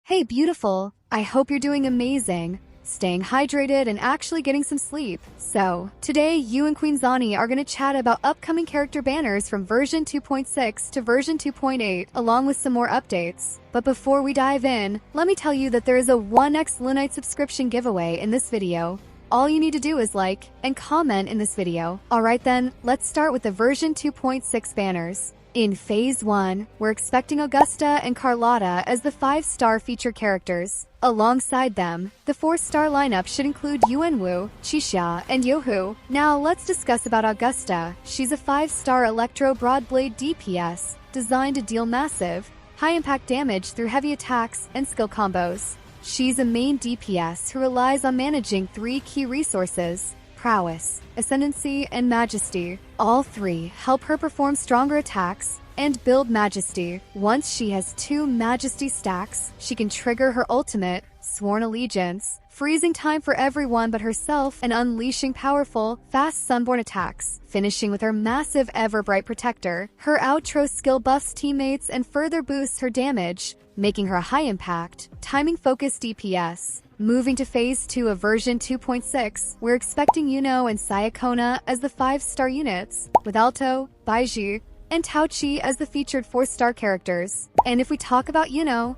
Hey beautiful, I hope you're doing amazing, staying hydrated and actually getting some sleep. So, today you and Queen Zani are going to chat about upcoming character banners from version 2.6 to version 2.8 along with some more updates. But before we dive in, let me tell you that there is a 1x Lunite subscription giveaway in this video. All you need to do is like and comment in this video. Alright then, let's start with the version 2.6 banners. In Phase 1, we're expecting Augusta and Carlotta as the 5-star feature characters. Alongside them, the 4-star lineup should include Yuanwu, Chixia, and Youhu. Now let's discuss about Augusta. She's a 5-star Electro Broadblade DPS, designed to deal massive, high-impact damage through heavy attacks and skill combos. She's a main DPS who relies on managing 3 key resources: prowess, ascendancy, and majesty. All 3 help her perform stronger attacks and build majesty. Once she has 2 majesty stacks, she can trigger her ultimate, Sworn Allegiance, freezing time for everyone but herself and unleashing powerful, fast sunborn attacks, finishing with her massive Everbright Protector. Her outro skill buffs teammates and further boosts her damage, making her a high-impact, timing-focused DPS. Moving to Phase 2 of version 2.6, we're expecting Yuno and Sayakona as the 5-star units, with Alto, Baiji, and Taochi as the featured 4-star characters. And if we talk about Yuno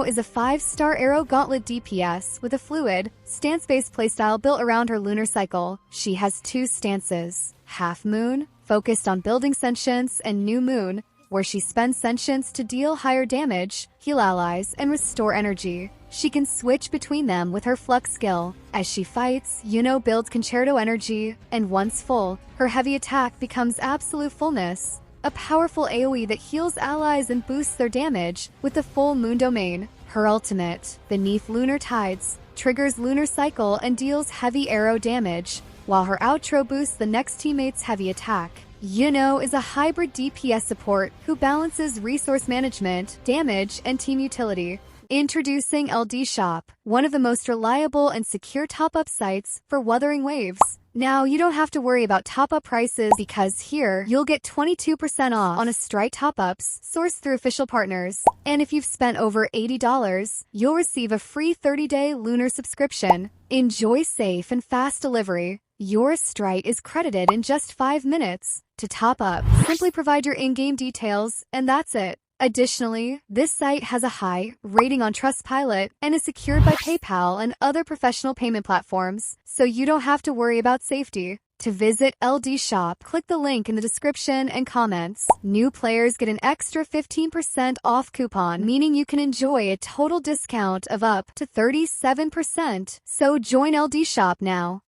is a 5-star arrow gauntlet DPS with a fluid, stance-based playstyle built around her lunar cycle. She has 2 stances: Half Moon, focused on building sentience, and New Moon, where she spends sentience to deal higher damage, heal allies, and restore energy. She can switch between them with her Flux skill. As she fights, Yuno builds Concerto energy, and once full, her heavy attack becomes Absolute Fullness, a powerful AoE that heals allies and boosts their damage with the full Moon domain. Her ultimate, Beneath Lunar Tides, triggers Lunar Cycle and deals heavy arrow damage, while her outro boosts the next teammate's heavy attack. Yuno is a hybrid DPS support who balances resource management, damage, and team utility. Introducing LD Shop, one of the most reliable and secure top-up sites for Wuthering Waves. Now, you don't have to worry about top-up prices because here, you'll get 22% off on a Strike top-ups sourced through official partners. And if you've spent over $80, you'll receive a free 30-day lunar subscription. Enjoy safe and fast delivery. Your Strike is credited in just 5 minutes. To top up, simply provide your in-game details, and that's it. Additionally, this site has a high rating on Trustpilot and is secured by PayPal and other professional payment platforms, so you don't have to worry about safety. To visit LD Shop, click the link in the description and comments. New players get an extra 15% off coupon, meaning you can enjoy a total discount of up to 37%. So join LD Shop now.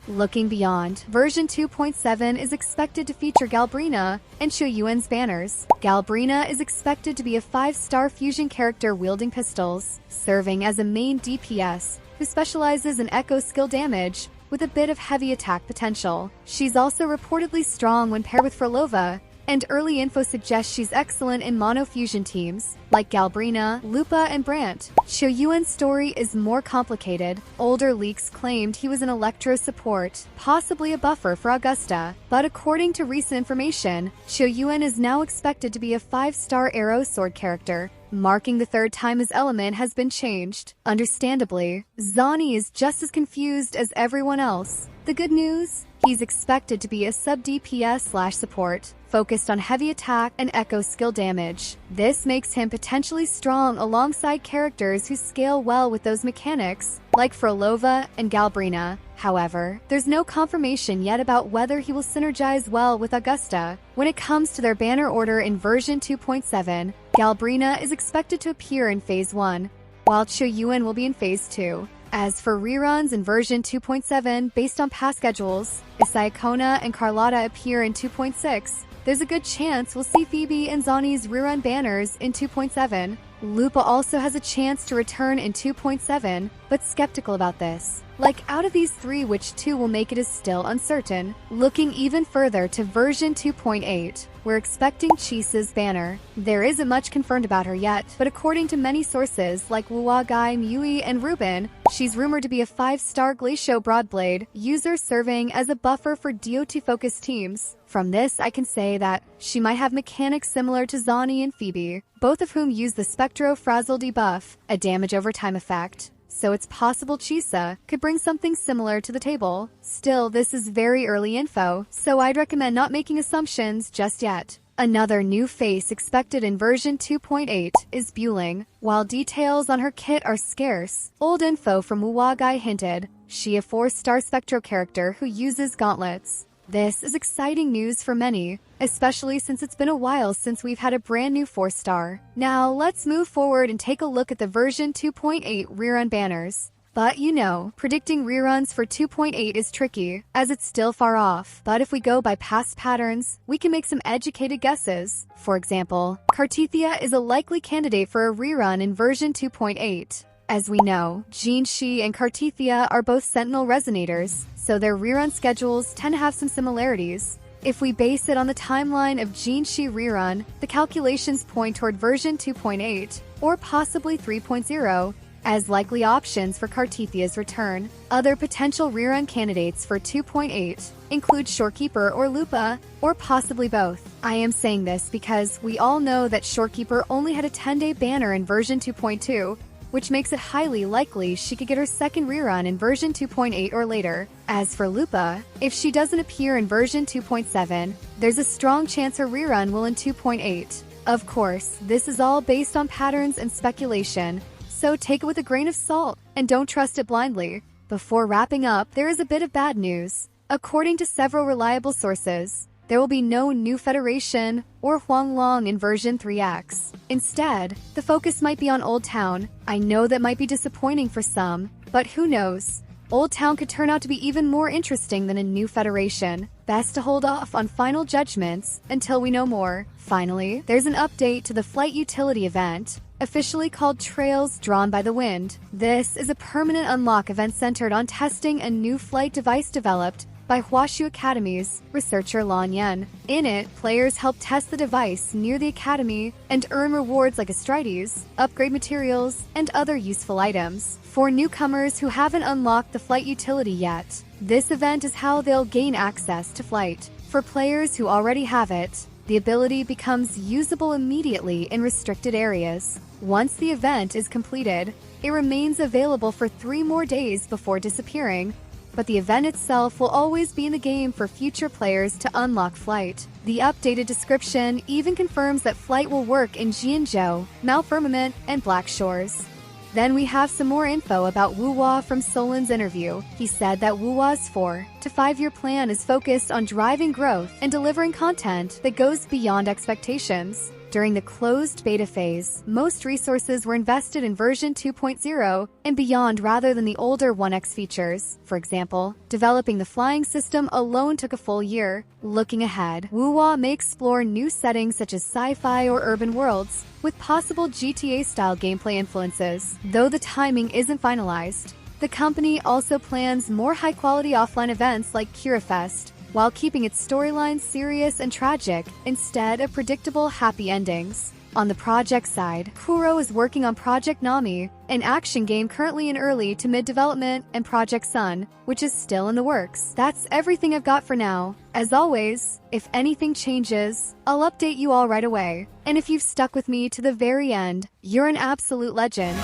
Looking beyond, version 2.7 is expected to feature Galbrina and Choyuan's banners. Galbrina is expected to be a 5-star fusion character wielding pistols, serving as a main DPS who specializes in echo skill damage with a bit of heavy attack potential. She's also reportedly strong when paired with Frolova, and early info suggests she's excellent in mono-fusion teams, like Galbrina, Lupa, and Brant. Choyuan's story is more complicated. Older leaks claimed he was an Electro support, possibly a buffer for Augusta, but according to recent information, Choyuan is now expected to be a 5-star arrow sword character, marking the 3rd time his element has been changed. Understandably, Zani is just as confused as everyone else. The good news? He's expected to be a sub-DPS/support, focused on heavy attack and echo skill damage. This makes him potentially strong alongside characters who scale well with those mechanics, like Frolova and Galbrina. However, there's no confirmation yet about whether he will synergize well with Augusta. When it comes to their banner order in version 2.7, Galbrina is expected to appear in Phase 1, while Choyuan will be in Phase 2. As for reruns in version 2.7, based on past schedules, if Sayakona and Carlotta appear in 2.6, there's a good chance we'll see Phoebe and Zani's rerun banners in 2.7. Lupa also has a chance to return in 2.7, but skeptical about this. Like, out of these three, which two will make it is still uncertain. Looking even further to version 2.8, we're expecting Chixia's banner. There isn't much confirmed about her yet, but according to many sources like Wuwagai, Mui, and Ruben, she's rumored to be a 5-star Glacio Broadblade user serving as a buffer for DOT-focused teams. From this, I can say that she might have mechanics similar to Zani and Phoebe, both of whom use the Spectro Frazzle debuff, a damage over time effect. So it's possible Chixia could bring something similar to the table. Still, this is very early info, so I'd recommend not making assumptions just yet. Another new face expected in version 2.8 is Buling. While details on her kit are scarce, old info from Wuwagai hinted she a 4-star Spectro character who uses gauntlets. This is exciting news for many, especially since it's been a while since we've had a brand new 4-star. Now let's move forward and take a look at the version 2.8 rerun banners. But you know, predicting reruns for 2.8 is tricky, as it's still far off. But if we go by past patterns, we can make some educated guesses. For example, Cartithia is a likely candidate for a rerun in version 2.8. As we know, Jinshi and Cartithia are both Sentinel Resonators, so their rerun schedules tend to have some similarities. If we base it on the timeline of Jinshi rerun, the calculations point toward version 2.8, or possibly 3.0, as likely options for Cartithia's return. Other potential rerun candidates for 2.8 include Shorekeeper or Lupa, or possibly both. I am saying this because we all know that Shorekeeper only had a 10-day banner in version 2.2, which makes it highly likely she could get her second rerun in version 2.8 or later. As for Lupa, if she doesn't appear in version 2.7, there's a strong chance her rerun will in 2.8. Of course, this is all based on patterns and speculation, so take it with a grain of salt and don't trust it blindly. Before wrapping up, there is a bit of bad news. According to several reliable sources, there will be no new Federation or Huanglong in version 3X. Instead, the focus might be on Old Town. I know that might be disappointing for some, but who knows? Old Town could turn out to be even more interesting than a new Federation. Best to hold off on final judgments until we know more. Finally, there's an update to the Flight Utility event, officially called Trails Drawn by the Wind. This is a permanent unlock event centered on testing a new flight device developed by Huashu Academy's researcher Lan Yen. In it, players help test the device near the academy and earn rewards like Astrides, upgrade materials, and other useful items. For newcomers who haven't unlocked the flight utility yet, this event is how they'll gain access to flight. For players who already have it, the ability becomes usable immediately in restricted areas. Once the event is completed, it remains available for 3 more days before disappearing, but the event itself will always be in the game for future players to unlock flight. The updated description even confirms that flight will work in Jianzhou, Malfirmament, and Black Shores. Then we have some more info about Wuwa from Solan's interview. He said that Wuwa's 4 to 5-year plan is focused on driving growth and delivering content that goes beyond expectations. During the closed beta phase, most resources were invested in version 2.0 and beyond rather than the older 1X features. For example, developing the flying system alone took a full year. Looking ahead, Wuwa may explore new settings such as sci-fi or urban worlds, with possible GTA-style gameplay influences, though the timing isn't finalized. The company also plans more high-quality offline events like Kirafest, while keeping its storyline serious and tragic instead of predictable happy endings. On the project side, Kuro is working on Project Nami, an action game currently in early to mid-development, and Project Sun, which is still in the works. That's everything I've got for now. As always, if anything changes, I'll update you all right away. And if you've stuck with me to the very end, you're an absolute legend.